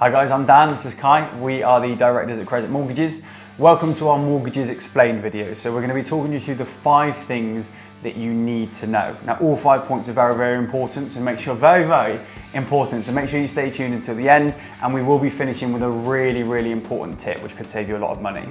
Hi guys, I'm Dan, this is Kai. We are the directors at Crescent Mortgages. Welcome to our Mortgages Explained video. So we're going to be talking you through the 5 things that you need to know. Now all 5 points are very, very important, so make sure, very important. So make sure you stay tuned until the end, and we will be finishing with a really, really important tip which could save you a lot of money.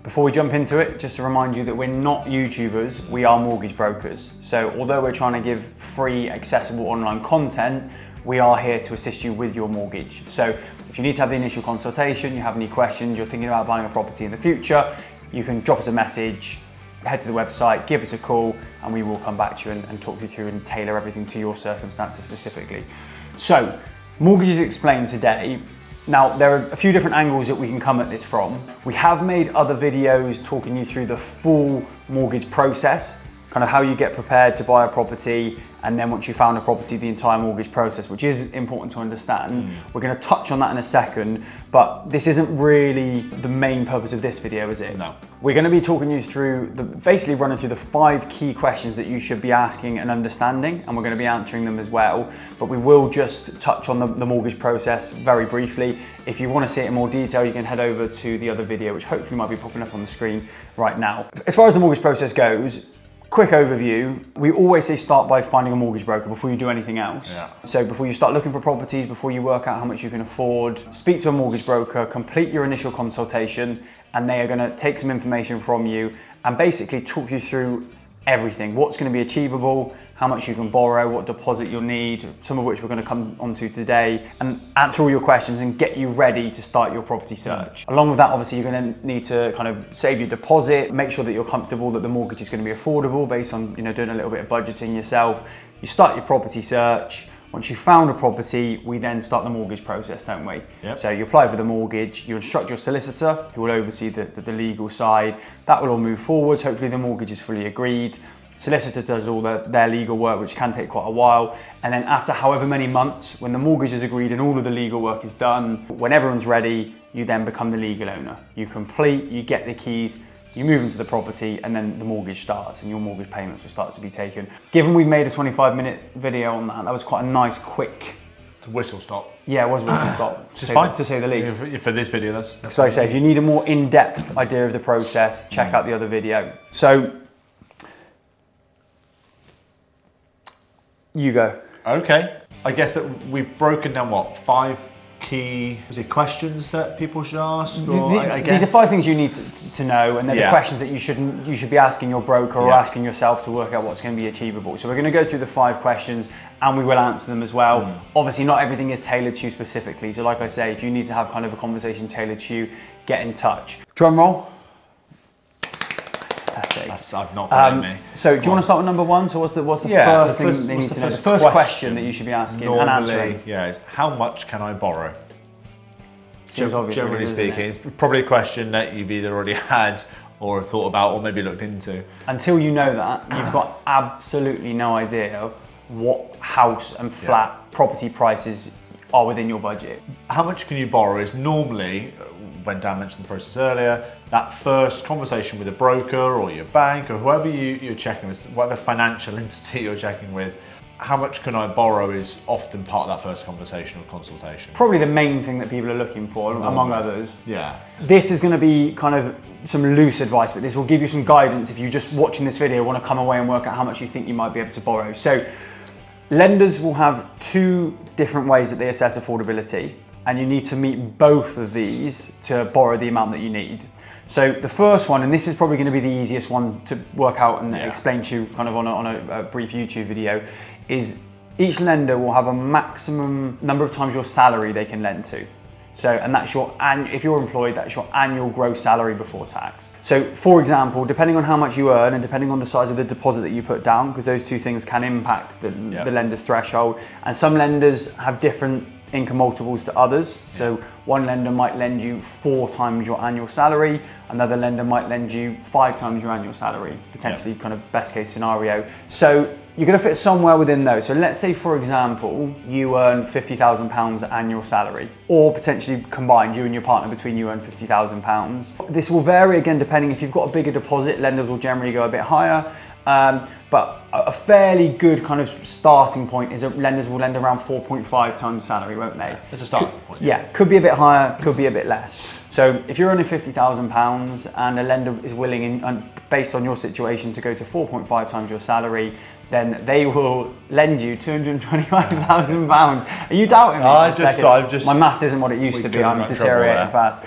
Before we jump into it, just to remind you that we're not YouTubers, we are mortgage brokers. So although we're trying to give free, accessible online content, we are here to assist you with your mortgage. So if you need to have the initial consultation, you have any questions, you're thinking about buying a property in the future, you can drop us a message, head to the website, give us a call, and we will come back to you and talk you through and tailor everything to your circumstances specifically. So, Mortgages Explained today. Now, there are a few different angles that we can come at this from. We have made other videos talking you through the full mortgage process, kind of how you get prepared to buy a property, and then once you found a property, the entire mortgage process, which is important to understand. We're going to touch on that in a second, but this isn't really the main purpose of this video, is it? No. We're going to be talking you through, basically running through the 5 key questions that you should be asking and understanding, and we're going to be answering them as well, but we will just touch on the mortgage process very briefly. If you want to see it in more detail, you can head over to the other video, which hopefully might be popping up on the screen right now. As far as the mortgage process goes, quick overview, we always say start by finding a mortgage broker before you do anything else. Yeah. So before you start looking for properties, before you work out how much you can afford, speak to a mortgage broker, complete your initial consultation, and they are going to take some information from you and basically talk you through everything. What's going to be achievable, how much you can borrow, what deposit you'll need, some of which we're going to come onto today, and answer all your questions and get you ready to start your property search. Along with that, obviously, you're going to need to kind of save your deposit, make sure that you're comfortable that the mortgage is going to be affordable based on, doing a little bit of budgeting yourself. You start your property search. Once you've found a property, we then start the mortgage process, don't we? Yep. So you apply for the mortgage, you instruct your solicitor, who will oversee the legal side. That will all move forwards. Hopefully the mortgage is fully agreed. Solicitor does all their legal work, which can take quite a while. And then after however many months, when the mortgage is agreed and all of the legal work is done, when everyone's ready, you then become the legal owner. You complete, you get the keys, you move into the property, and then the mortgage starts and your mortgage payments will start to be taken. Given we've made a 25-minute video on that, that was quite a nice, quick... It's a whistle stop. Yeah, it was whistle stop, Which is fine. To say the least. For this video, that's So like I say, if you need a more in-depth idea of the process, check out the other video. So, you go. Okay. I guess that we've broken down, what, 5 key questions that people should ask? Or I guess... These are 5 things you need to know, and they're the questions that you should be asking your broker or asking yourself to work out what's going to be achievable. So we're going to go through the 5 questions and we will answer them as well. Obviously not everything is tailored to you specifically. So like I say, if you need to have kind of a conversation tailored to you, get in touch. Drum roll. I've not got it, So do you want to start with number 1? So what's the first thing they need to know? The first question that you should be asking and answering. Yeah, is how much can I borrow? Seems obvious, generally speaking, it's probably a question that you've either already had or thought about or maybe looked into. Until you know that, you've got absolutely no idea what house and flat property prices are within your budget. How much can you borrow is normally, when Dan mentioned the process earlier, that first conversation with a broker or your bank or whoever you're checking with, whatever financial entity you're checking with, how much can I borrow is often part of that first conversation or consultation. Probably the main thing that people are looking for, among others. Yeah. This is going to be kind of some loose advice, but this will give you some guidance if you just watching this video want to come away and work out how much you think you might be able to borrow. So lenders will have 2 different ways that they assess affordability, and you need to meet both of these to borrow the amount that you need. So the first one, and this is probably going to be the easiest one to work out and explain to you kind of on a brief YouTube video, is each lender will have a maximum number of times your salary they can lend to. So, and that's if you're employed, that's your annual gross salary before tax. So for example, depending on how much you earn and depending on the size of the deposit that you put down, because those 2 things can impact the lender's threshold, and some lenders have different income multiples to others. So one lender might lend you 4 times your annual salary, another lender might lend you 5 times your annual salary, potentially kind of best case scenario. So you're going to fit somewhere within those. So let's say, for example, you earn £50,000 annual salary, or potentially combined, you and your partner, between you earn £50,000. This will vary again depending. If you've got a bigger deposit, lenders will generally go a bit higher. But a fairly good kind of starting point is that lenders will lend around 4.5 times salary, won't they? It's a starting point. Yeah, could be a bit higher, could be a bit less. So if you're earning £50,000 and a lender is willing, and based on your situation, to go to 4.5 times your salary, then they will lend you £225,000. Are you doubting me? I've just my maths isn't what it used to be. I'm deteriorating fast.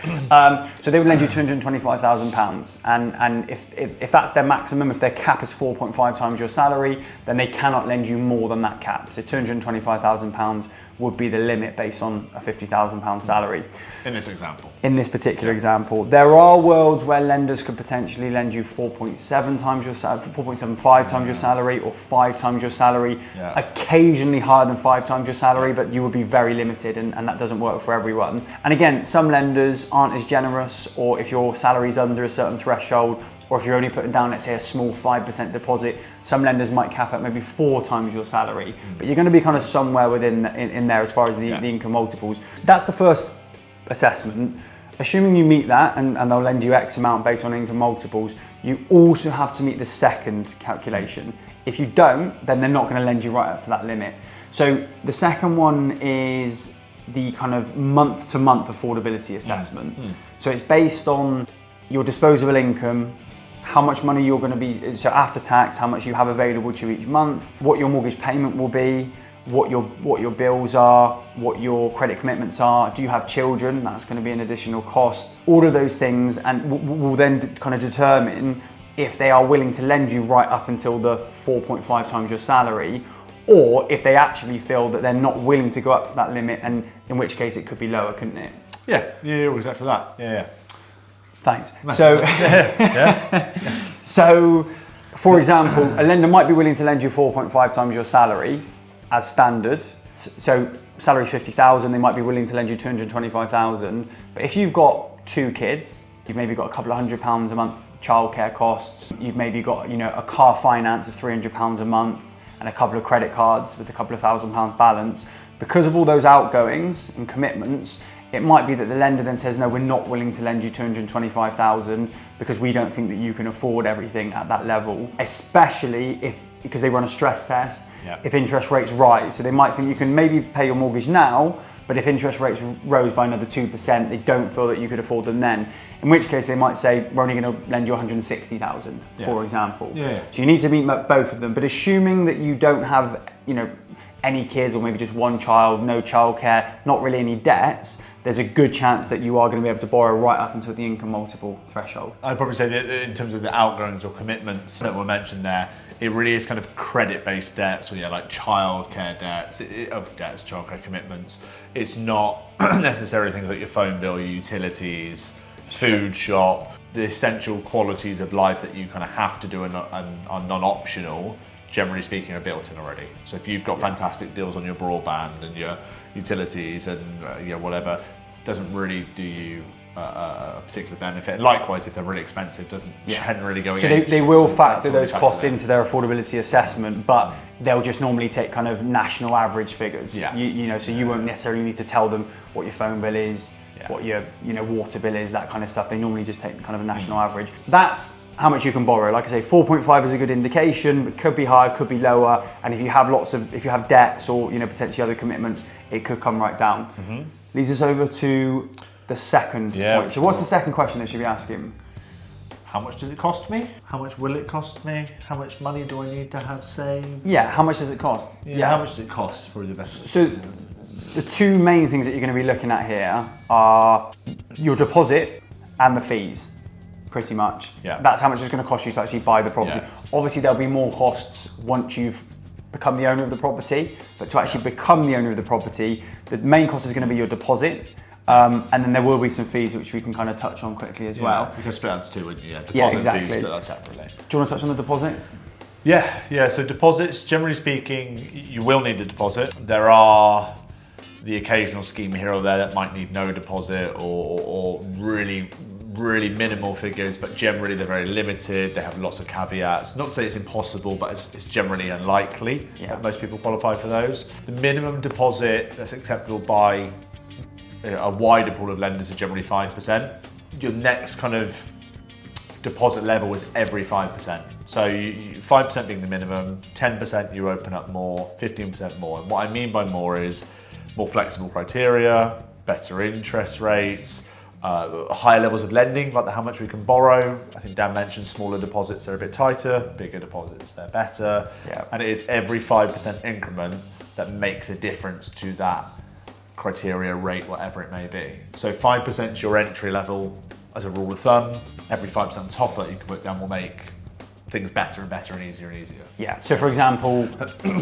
So they would lend you £225,000, and if that's their maximum, if their cap is 4.5 times your salary, then they cannot lend you more than that cap. So £225,000 would be the limit based on a £50,000 salary. In this example. In this particular example, there are worlds where lenders could potentially lend you 4.7 times your 4.75 times your salary, or 5 times your salary. Yeah. Occasionally higher than 5 times your salary, but you would be very limited, and that doesn't work for everyone. And again, some lenders aren't as generous, or if your salary is under a certain threshold, or if you're only putting down, let's say, a small 5% deposit, some lenders might cap at maybe 4 times your salary. But you're going to be kind of somewhere within in there as far as the income multiples. That's the first assessment. Assuming you meet that, and they'll lend you X amount based on income multiples, you also have to meet the second calculation. If you don't, then they're not going to lend you right up to that limit. So the second one is the kind of month-to-month affordability assessment. So it's based on your disposable income, how much money you're going to be, so after tax, how much you have available to you each month, what your mortgage payment will be, what your bills are, what your credit commitments are, do you have children, that's going to be an additional cost, all of those things, and will then kind of determine if they are willing to lend you right up until the 4.5 times your salary, or if they actually feel that they're not willing to go up to that limit, and in which case it could be lower, couldn't it? Yeah, exactly that. Yeah. Thanks. So, so, for example, a lender might be willing to lend you 4.5 times your salary as standard. So, salary 50,000, they might be willing to lend you 225,000. But if you've got 2 kids, you've maybe got a couple of £100 a month childcare costs. You've maybe got, a car finance of £300 a month, and a couple of credit cards with a couple of £1,000 balance. Because of all those outgoings and commitments, it might be that the lender then says, no, we're not willing to lend you 225,000 because we don't think that you can afford everything at that level, especially because they run a stress test, if interest rates rise. So they might think you can maybe pay your mortgage now, but if interest rates rose by another 2%, they don't feel that you could afford them then. In which case they might say, we're only going to lend you 160,000, for example. So you need to meet both of them. But assuming that you don't have, any kids, or maybe just one child, no childcare, not really any debts, there's a good chance that you are going to be able to borrow right up until the income multiple threshold. I'd probably say that in terms of the outgoings or commitments that were mentioned there, it really is kind of credit-based debts, or like childcare debts, childcare commitments. It's not necessarily things like your phone bill, your utilities, food shop, the essential qualities of life that you kind of have to do and are non-optional. Generally speaking, are built in already. So if you've got fantastic deals on your broadband and your utilities and whatever, doesn't really do you a particular benefit. And likewise, if they're really expensive, doesn't generally go against. So they will factor those costs into their affordability assessment, but they'll just normally take kind of national average figures. So you won't necessarily need to tell them what your phone bill is, what your water bill is, that kind of stuff. They normally just take kind of a national average. That's how much you can borrow. Like I say, 4.5 is a good indication, but could be higher, could be lower. And if you have if you have debts or potentially other commitments, it could come right down. Leads us over to the second point. So what's the second question they should be asking? How much does it cost me? How much will it cost me? How much money do I need to have saved? Yeah, how much does it cost? How much does it cost for the best? So the two main things that you're going to be looking at here are your deposit and the fees. Pretty much. That's how much it's going to cost you to actually buy the property. Obviously, there'll be more costs once you've become the owner of the property, but to actually become the owner of the property, the main cost is going to be your deposit, and then there will be some fees which we can kind of touch on quickly as well. You can split that to two, wouldn't you? Deposit exactly. And fees, split that separately. Do you want to touch on the deposit? So deposits, generally speaking, you will need a deposit. There are the occasional scheme here or there that might need no deposit or really minimal figures, but generally they're very limited. They have lots of caveats. Not to say it's impossible, but it's generally unlikely that most people qualify for those. The minimum deposit that's acceptable by a wider pool of lenders is generally 5%. Your next kind of deposit level is every 5%. So 5% being the minimum, 10% you open up more, 15% more. And what I mean by more is more flexible criteria, better interest rates, higher levels of lending, like how much we can borrow. I think Dan mentioned smaller deposits are a bit tighter, bigger deposits they're better. Yeah. And it is every 5% increment that makes a difference to that criteria rate, whatever it may be. So 5% is your entry level as a rule of thumb. Every 5% on top that you can put down will make things better and better and easier and easier. Yeah, so for example,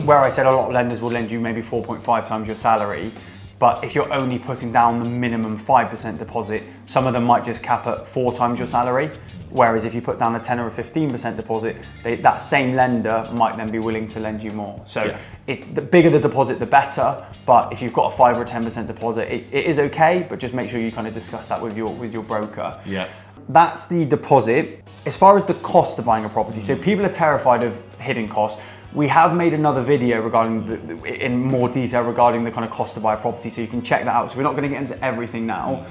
where I said a lot of lenders will lend you maybe 4.5 times your salary, but if you're only putting down the minimum 5% deposit, some of them might just cap at 4 times your salary. Whereas if you put down a 10 or a 15% deposit, that same lender might then be willing to lend you more. So it's the bigger the deposit, the better. But if you've got a 5 or a 10% deposit, it is okay, but just make sure you kind of discuss that with your broker. Yeah. That's the deposit. As far as the cost of buying a property, so people are terrified of hidden costs. We have made another video regarding in more detail regarding the kind of cost to buy a property, so you can check that out. So we're not going to get into everything now.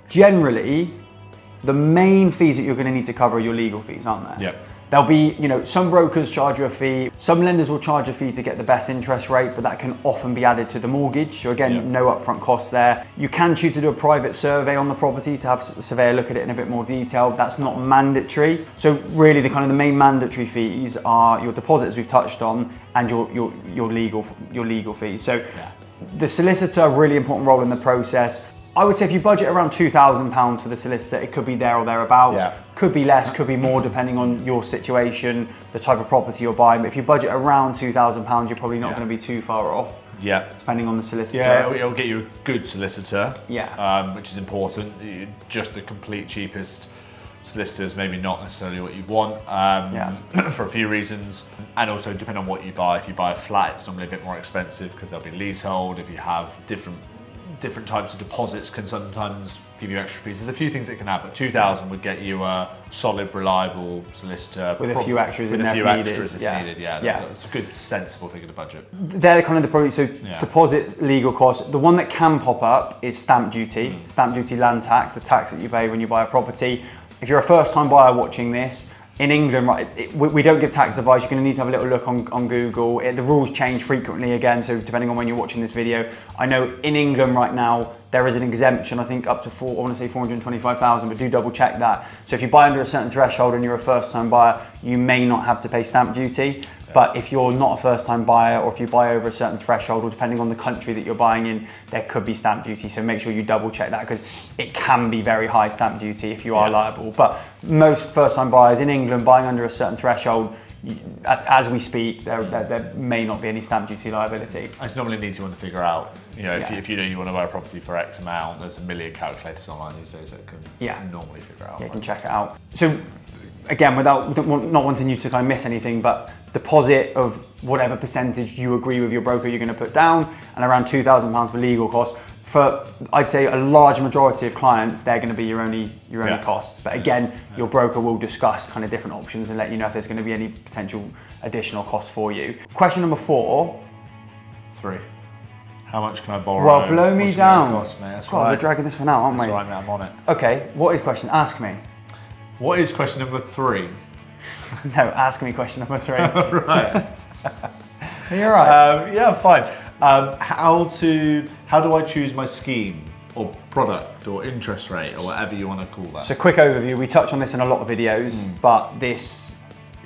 Generally, the main fees that you're going to need to cover are your legal fees, aren't there? Yep. There'll be, some brokers charge you a fee. Some lenders will charge a fee to get the best interest rate, but that can often be added to the mortgage. So again, no upfront cost there. You can choose to do a private survey on the property to have a surveyor look at it in a bit more detail. That's not mandatory. So really the main mandatory fees are your deposit, as we've touched on, and your legal fees. So the solicitor, really important role in the process. I would say if you budget around £2,000 for the solicitor, it could be there or thereabouts. Yeah. Could be less, could be more, depending on your situation, the type of property you're buying. But if you budget around £2,000, you're probably not going to be too far off. Yeah. Depending on the solicitor. Yeah, it'll get you a good solicitor. Yeah. Which is important. Just the complete cheapest solicitors, maybe not necessarily what you want, for a few reasons. And also depending on what you buy. If you buy a flat, it's normally a bit more expensive because there'll be leasehold. If you have different types of deposits can sometimes give you extra fees. There's a few things it can have, but 2,000 would get you a solid, reliable solicitor with a few extras if needed. Yeah, that's a good, sensible figure to budget. They're kind of the probably deposits, legal costs. The one that can pop up is stamp duty, stamp duty, land tax, the tax that you pay when you buy a property. If you're a first-time buyer watching this, in England, we don't give tax advice. You're going to need to have a little look on Google. The rules change frequently again, so depending on when you're watching this video. I know in England right now, there is an exemption, I think up to 425,000, but do double check that. So if you buy under a certain threshold and you're a first-time buyer, you may not have to pay stamp duty. But if you're not a first-time buyer, or if you buy over a certain threshold, or depending on the country that you're buying in, there could be stamp duty. So make sure you double check that, because it can be very high stamp duty if you are liable. But most first-time buyers in England buying under a certain threshold, as we speak, there may not be any stamp duty liability. It's normally an easy one to figure out. If you know you want to buy a property for X amount, there's a million calculators online these days that can normally figure out. Yeah, you can check it out. So again, without not wanting you to kind of miss anything, but deposit of whatever percentage you agree with your broker you're going to put down, and around £2,000 for legal costs. For, I'd say, a large majority of clients, they're going to be your only costs. But again, your broker will discuss kind of different options and let you know if there's going to be any potential additional costs for you. Question number 4. 3. How much can I borrow? Well, blow me down. Cost, mate? That's God, we're dragging this one out, aren't we? That's right, mate, I'm on it. Okay, what is question? Ask me. What is question number 3? No, ask me question number 3. Right. Are you alright? Yeah, fine. How do I choose my scheme or product or interest rate or whatever you want to call that? So quick overview, we touch on this in a lot of videos, but this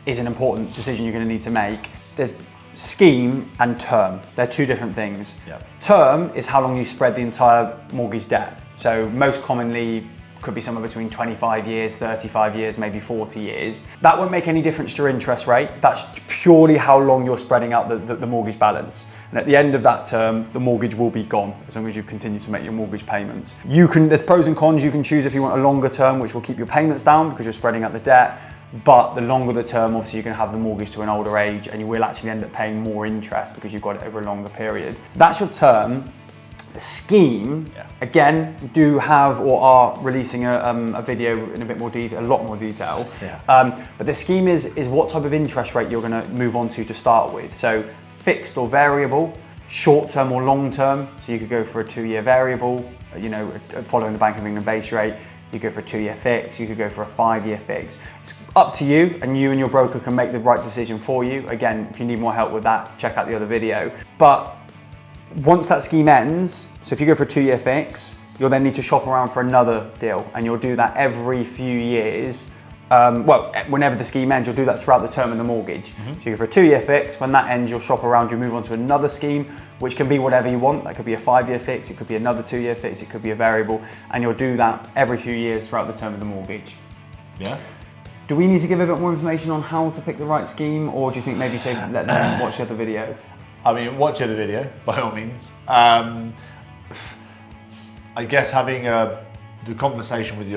is an important decision you're going to need to make. There's scheme and term. They're two different things. Yep. Term is how long you spread the entire mortgage debt. So most commonly could be somewhere between 25 years, 35 years, maybe 40 years. That won't make any difference to your interest rate. That's purely how long you're spreading out the mortgage balance. And at the end of that term, the mortgage will be gone as long as you've continued to make your mortgage payments. There's pros and cons. You can choose if you want a longer term, which will keep your payments down because you're spreading out the debt. But the longer the term, obviously you're going to have the mortgage to an older age, and you will actually end up paying more interest because you've got it over a longer period. So that's your term. The scheme, again, do have or are releasing a video in a bit more detail, a lot more detail. But the scheme is what type of interest rate you're going to move on to start with. So fixed or variable, short term or long term. So you could go for a 2-year variable, following the Bank of England base rate. You go for a 2-year fix. You could go for a 5-year fix. It's up to you, and you and your broker can make the right decision for you. Again, if you need more help with that, check out the other video. But once that scheme ends, so if you go for a 2-year fix, you'll then need to shop around for another deal, and you'll do that every few years. Well, whenever the scheme ends, you'll do that throughout the term of the mortgage. So you go for a 2-year fix, when that ends, you'll shop around, you'll move on to another scheme, which can be whatever you want. That could be a 5-year fix, it could be another 2-year fix, it could be a variable, and you'll do that every few years throughout the term of the mortgage. Yeah. Do we need to give a bit more information on how to pick the right scheme, or do you think maybe let them watch the other video? I mean, watch the other video, by all means. I guess having the conversation with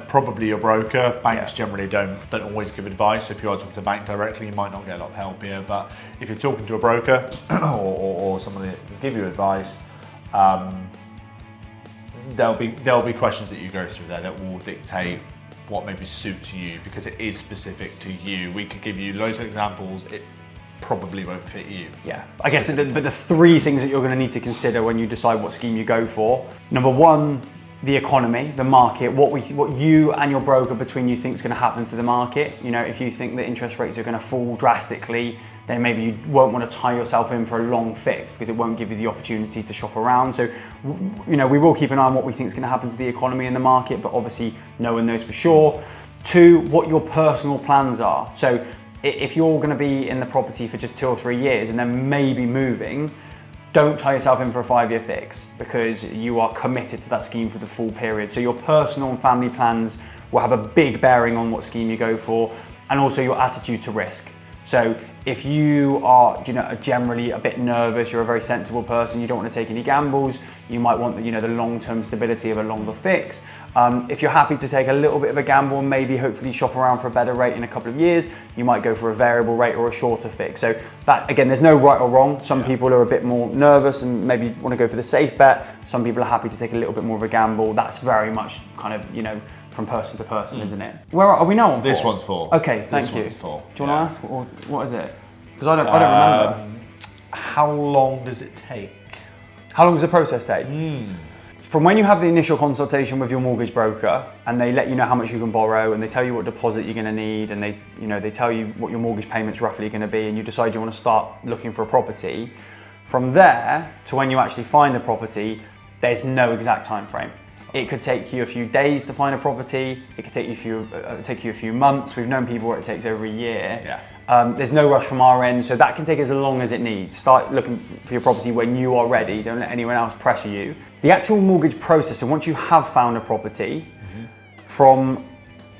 probably your broker. Banks generally don't always give advice. So if you are talking to the bank directly, you might not get a lot of help here. But if you're talking to a broker or someone that can give you advice, there'll be questions that you go through there that will dictate what maybe suits you, because it is specific to you. We could give you loads of examples. It probably won't fit you. Yeah, I guess but the 3 things that you're going to need to consider when you decide what scheme you go for. Number 1, the economy, the market, what you and your broker between you think is going to happen to the market. You know, if you think that interest rates are going to fall drastically, then maybe you won't want to tie yourself in for a long fix, because it won't give you the opportunity to shop around. So, you know, we will keep an eye on what we think is going to happen to the economy and the market, but obviously no one knows for sure. 2, what your personal plans are. So if you're going to be in the property for just 2 or 3 years and then maybe moving, don't tie yourself in for a 5-year fix, because you are committed to that scheme for the full period. So your personal and family plans will have a big bearing on what scheme you go for, and also your attitude to risk. So if you are, generally a bit nervous, you're a very sensible person, you don't want to take any gambles, you might want the long-term stability of a longer fix. If you're happy to take a little bit of a gamble and maybe hopefully shop around for a better rate in a couple of years, you might go for a variable rate or a shorter fix. So that, again, there's no right or wrong. Some people are a bit more nervous and maybe want to go for the safe bet. Some people are happy to take a little bit more of a gamble. That's very much kind of, from person to person, isn't it? Where are we now on 4? This one's 4. Okay, thank you. This one's 4. Do you want to ask, or what is it? Because I don't remember. How long does it take? How long does the process take? From when you have the initial consultation with your mortgage broker, and they let you know how much you can borrow, and they tell you what deposit you're going to need, and they tell you what your mortgage payment's roughly going to be, and you decide you want to start looking for a property. From there to when you actually find the property, there's no exact time frame. It could take you a few days to find a property. It could take you a few months. We've known people where it takes over a year. Yeah. There's no rush from our end, so that can take as long as it needs. Start looking for your property when you are ready. Don't let anyone else pressure you. The actual mortgage process, and once you have found a property, from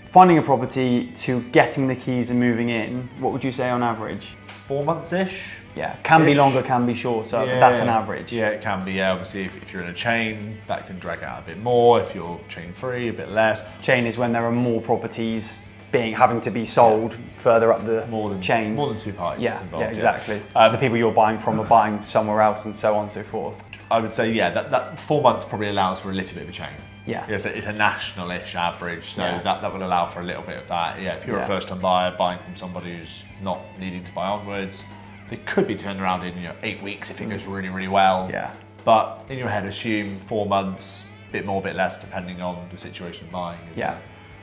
finding a property to getting the keys and moving in, what would you say on average? 4 months-ish. Yeah, can be longer, can be shorter, but that's an average. Yeah, it can be. Yeah, obviously, if you're in a chain, that can drag out a bit more. If you're chain-free, a bit less. Chain is when there are more properties having to be sold further up the chain. More than 2 parties involved. Yeah, exactly. The people you're buying from are buying somewhere else, and so on and so forth. I would say, that 4 months probably allows for a little bit of a chain. Yeah. It's a national-ish average, so that will allow for a little bit of that. Yeah, if you're a first-time buyer buying from somebody who's not needing to buy onwards, they could be turned around in 8 weeks if it goes really, really well. Yeah. But in your head, assume 4 months, bit more, bit less, depending on the situation of buying. Yeah.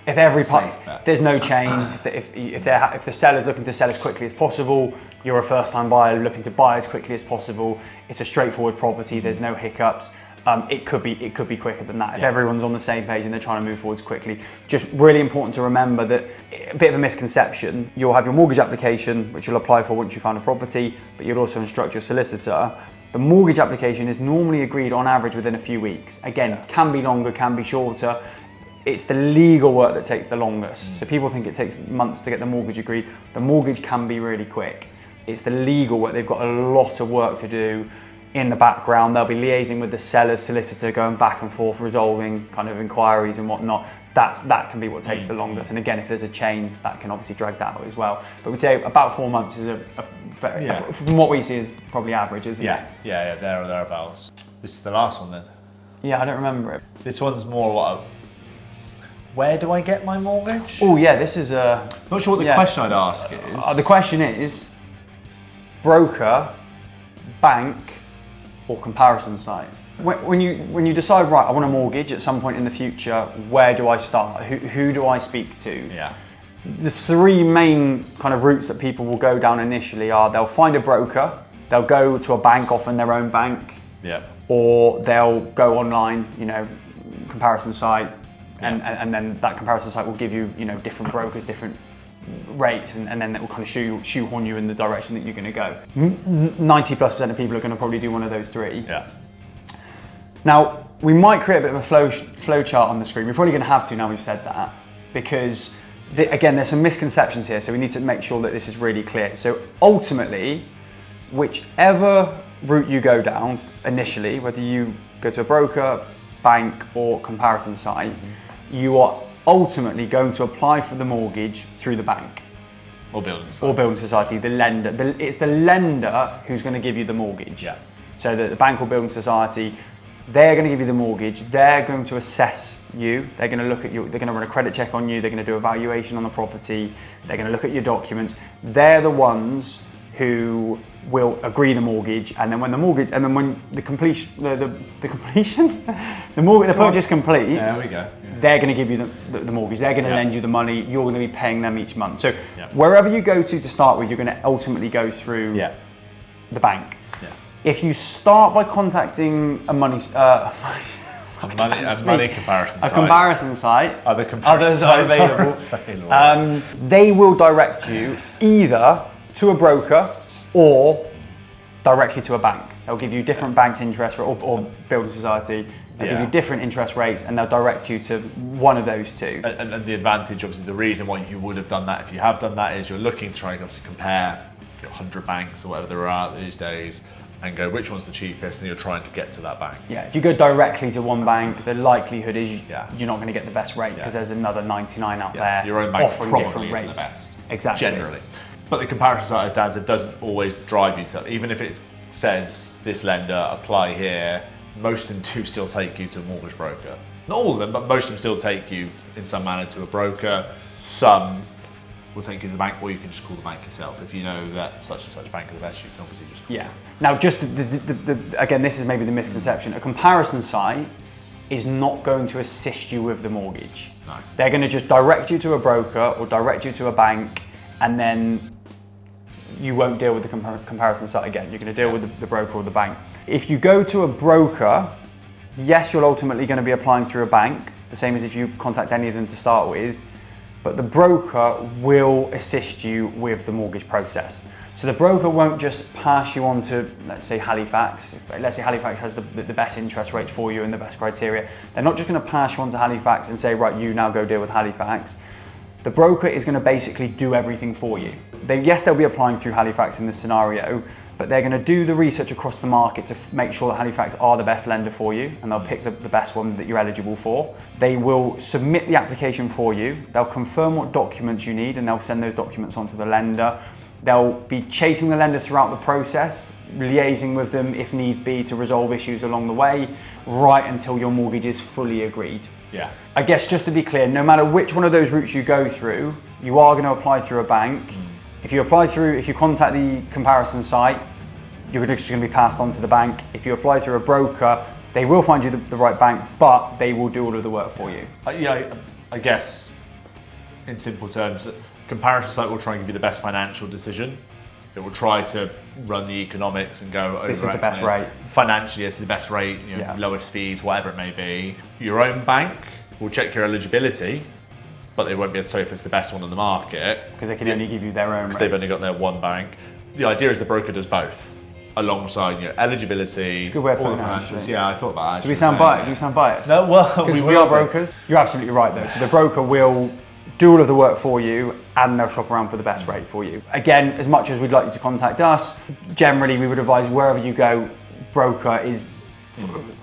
If every there's no chain, if the seller's looking to sell as quickly as possible, you're a first-time buyer looking to buy as quickly as possible. It's a straightforward property. There's no hiccups. It could be quicker than that if everyone's on the same page and they're trying to move forwards quickly. Just really important to remember that a bit of a misconception. You'll have your mortgage application, which you'll apply for once you found a property, but you'll also instruct your solicitor. The mortgage application is normally agreed on average within a few weeks. Again, can be longer, can be shorter. It's the legal work that takes the longest. So people think it takes months to get the mortgage agreed. The mortgage can be really quick. It's the legal work. They've got a lot of work to do in the background. They'll be liaising with the seller's solicitor, going back and forth, resolving kind of inquiries and whatnot. That can be what takes the longest. And again, if there's a chain, that can obviously drag that out as well. But we'd say about 4 months is from what we see is probably average, isn't it? Yeah, there or thereabouts. This is the last one then. Yeah, I don't remember it. This one's more where do I get my mortgage? Oh yeah, this is not sure what the question I'd ask is. The question is broker, bank, or comparison site. When you decide, right, I want a mortgage at some point in the future, where do I start? Who do I speak to? Yeah. The three main kind of routes that people will go down initially are they'll find a broker, they'll go to a bank, often their own bank, or they'll go online, comparison site, and then that comparison site will give you, different brokers, different rates, and then it will kind of shoehorn you in the direction that you're going to go. 90+% of people are going to probably do one of those three. Now, we might create a bit of a flow chart on the screen. We're probably going to have to now we've said that, because again, there's some misconceptions here, so we need to make sure that this is really clear. So ultimately, whichever route you go down initially, whether you go to a broker, bank, or comparison site, you are ultimately going to apply for the mortgage through the bank. Or building society, the lender. It's the lender who's going to give you the mortgage. So the bank or building society, they're going to give you the mortgage, they're going to assess you, they're going to look at you, they're going to run a credit check on you, they're going to do a valuation on the property, they're going to look at your documents. They're the ones who will agree the mortgage, and then when the completion, the purchase completes, they're going to give you the mortgage, they're going to lend you the money, you're going to be paying them each month. So wherever you go to start with, you're going to ultimately go through the bank. If you start by contacting a money comparison site, others are available. They will direct you either to a broker or directly to a bank. They'll give you different banks' interest or building society. They'll give you different interest rates, and they'll direct you to one of those two. And the advantage, obviously, the reason why you would have done that, if you have done that, is you're looking to try and obviously compare 100 banks or whatever there are these days, and go which one's the cheapest, and you're trying to get to that bank. If you go directly to one bank, the likelihood is you're not going to get the best rate, because there's another 99 out there your own bank offering probably different isn't rates. the best. Exactly. Generally. But the comparison site, as Dan said, doesn't always drive you to that. Even if it says this lender, apply here, most of them do still take you to a mortgage broker. Not all of them, but most of them still take you in some manner to a broker. Some will take you to the bank, or you can just call the bank yourself. If you know that such and such bank are the best, you can obviously just call them. Now, just again, this is maybe the misconception. A comparison site is not going to assist you with the mortgage. No. They're going to just direct you to a broker or direct you to a bank, and then you won't deal with the comparison site again. You're going to deal with the broker or the bank. If you go to a broker, yes, you're ultimately going to be applying through a bank, the same as if you contact any of them to start with, but the broker will assist you with the mortgage process. So the broker won't just pass you on to, let's say, Halifax. Let's say Halifax has the best interest rates for you and the best criteria. They're not just going to pass you on to Halifax and say, right, you now go deal with Halifax. The broker is going to basically do everything for you. Yes, they'll be applying through Halifax in this scenario, but they're going to do the research across the market to make sure that Halifax are the best lender for you, and they'll pick the best one that you're eligible for. They will submit the application for you. They'll confirm what documents you need, and they'll send those documents on to the lender. They'll be chasing the lender throughout the process, liaising with them if needs be to resolve issues along the way, right until your mortgage is fully agreed. I guess just to be clear, no matter which one of those routes you go through, you are going to apply through a bank. If you contact the comparison site, you're just going to be passed on to the bank. If you apply through a broker, they will find you the right bank, but they will do all of the work for you. I guess, in simple terms, comparison site will try and give you the best financial decision. It will try to run the economics and go, this is the best rate. Financially, this is the best rate, lowest fees, whatever it may be. Your own bank will check your eligibility, but they won't be able to say if it's the best one on the market. Because they can only give you their own because they've only got their one bank. The idea is the broker does both, alongside your eligibility, it's a good way of all the putting it, financials. Yeah, I thought about that. Do we sound biased? No, well, we are brokers. You're absolutely right though. So the broker will do all of the work for you, and they'll shop around for the best rate for you. Again, as much as we'd like you to contact us, generally we would advise wherever you go, broker is,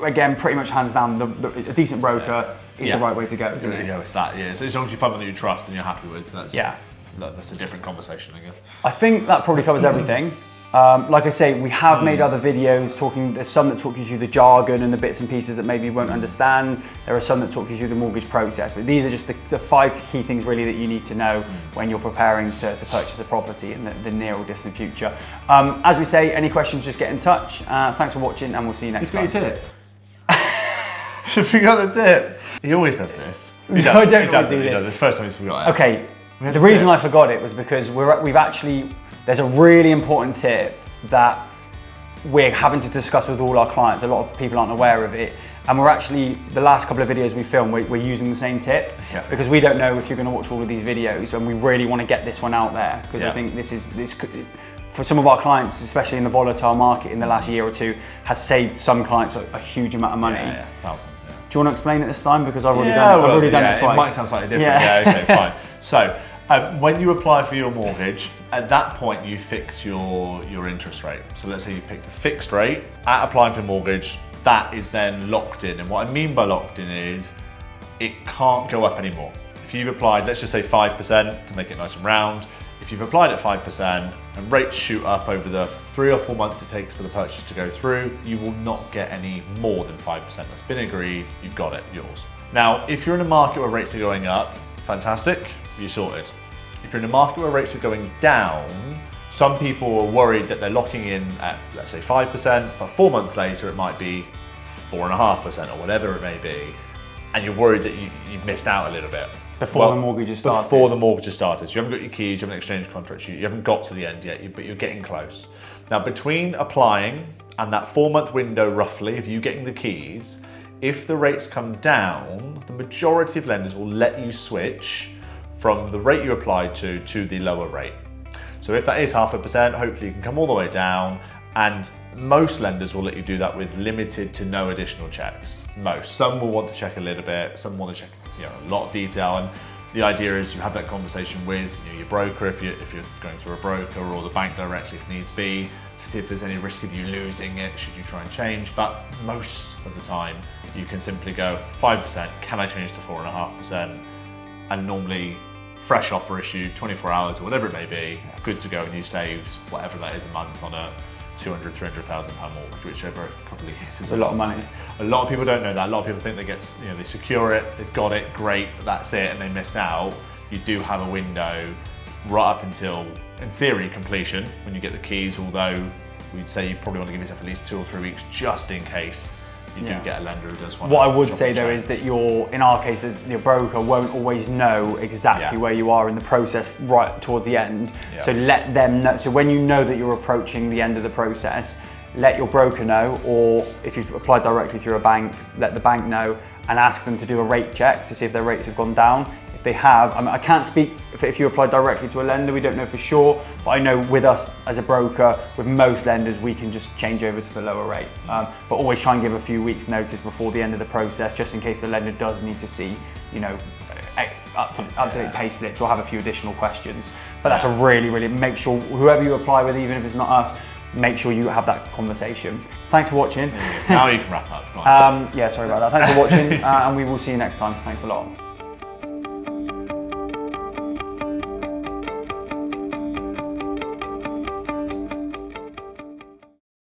again, pretty much hands down, a decent broker is the right way to go. It's that, So as long as you find one that you trust and you're happy with, that's a different conversation, I guess. I think that probably covers everything. Like I say, we have made other videos there's some that talk you through the jargon and the bits and pieces that maybe you won't understand. There are some that talk you through the mortgage process, but these are just the 5 key things really that you need to know when you're preparing to purchase a property in the near or distant future. As we say, any questions, just get in touch. Thanks for watching, and we'll see you next time. You forgot your tip. You forgot the tip. He always does this. I don't always do this. He does this. First time he's forgot it. Okay, The reason I forgot it was because there's a really important tip that we're having to discuss with all our clients. A lot of people aren't aware of it. And we're actually, the last couple of videos we filmed, we're using the same tip because we don't know if you're going to watch all of these videos, and we really want to get this one out there because I think this could, for some of our clients, especially in the volatile market in the last year or two, has saved some clients a huge amount of money. Thousands. Do you want to explain it this time? Because I've already done it twice. It might sound slightly different. Okay, fine. So when you apply for your mortgage, at that point you fix your interest rate. So let's say you picked a fixed rate at applying for a mortgage. That is then locked in. And what I mean by locked in is it can't go up anymore. If you've applied, let's just say 5% to make it nice and round. If you've applied at 5% and rates shoot up over the 3 or 4 months it takes for the purchase to go through, you will not get any more than 5% that's been agreed. You've got it, yours. Now, if you're in a market where rates are going up, fantastic, you're sorted. If you're in a market where rates are going down, some people are worried that they're locking in at, let's say 5%, but 4 months later it might be 4.5% or whatever it may be, and you're worried that you've missed out a little bit. Before the mortgage is started. Before the mortgage is started. So you haven't got your keys, you haven't exchanged contracts, you haven't got to the end yet, but you're getting close. Now, between applying and that 4-month window roughly of you getting the keys, if the rates come down, the majority of lenders will let you switch from the rate you applied to the lower rate. So if that is 0.5%, hopefully you can come all the way down, and most lenders will let you do that with limited to no additional checks. Most. Some will want to check a little bit, some want to check a lot of detail, and the idea is you have that conversation with your broker if you're going through a broker, or the bank directly if needs be, to see if there's any risk of you losing it should you try and change. But most of the time you can simply go 5%, can I change to 4.5%? And normally fresh offer issue, 24 hours or whatever it may be, good to go, and you saved whatever that is a month on a 200,000, 300,000 pound mortgage, which over a couple of years is a lot of money. A lot of people don't know that. A lot of people think they secure it, they've got it, great, that's it, and they missed out. You do have a window right up until, in theory, completion when you get the keys, although we'd say you probably want to give yourself at least 2 or 3 weeks just in case you do get a lender who does want. What I would say though is that in our case, your broker won't always know exactly where you are in the process right towards the end. So let them know. So when you know that you're approaching the end of the process, let your broker know, or if you've applied directly through a bank, let the bank know and ask them to do a rate check to see if their rates have gone down. If they have, I can't speak if you apply directly to a lender, we don't know for sure, but I know with us as a broker, with most lenders, we can just change over to the lower rate. But always try and give a few weeks notice before the end of the process, just in case the lender does need to see, up-to-date pay slips or have a few additional questions. But that's a really, make sure whoever you apply with, even if it's not us, make sure you have that conversation. Thanks for watching. Now you can wrap up. Sorry about that. Thanks for watching, and we will see you next time. Thanks a lot.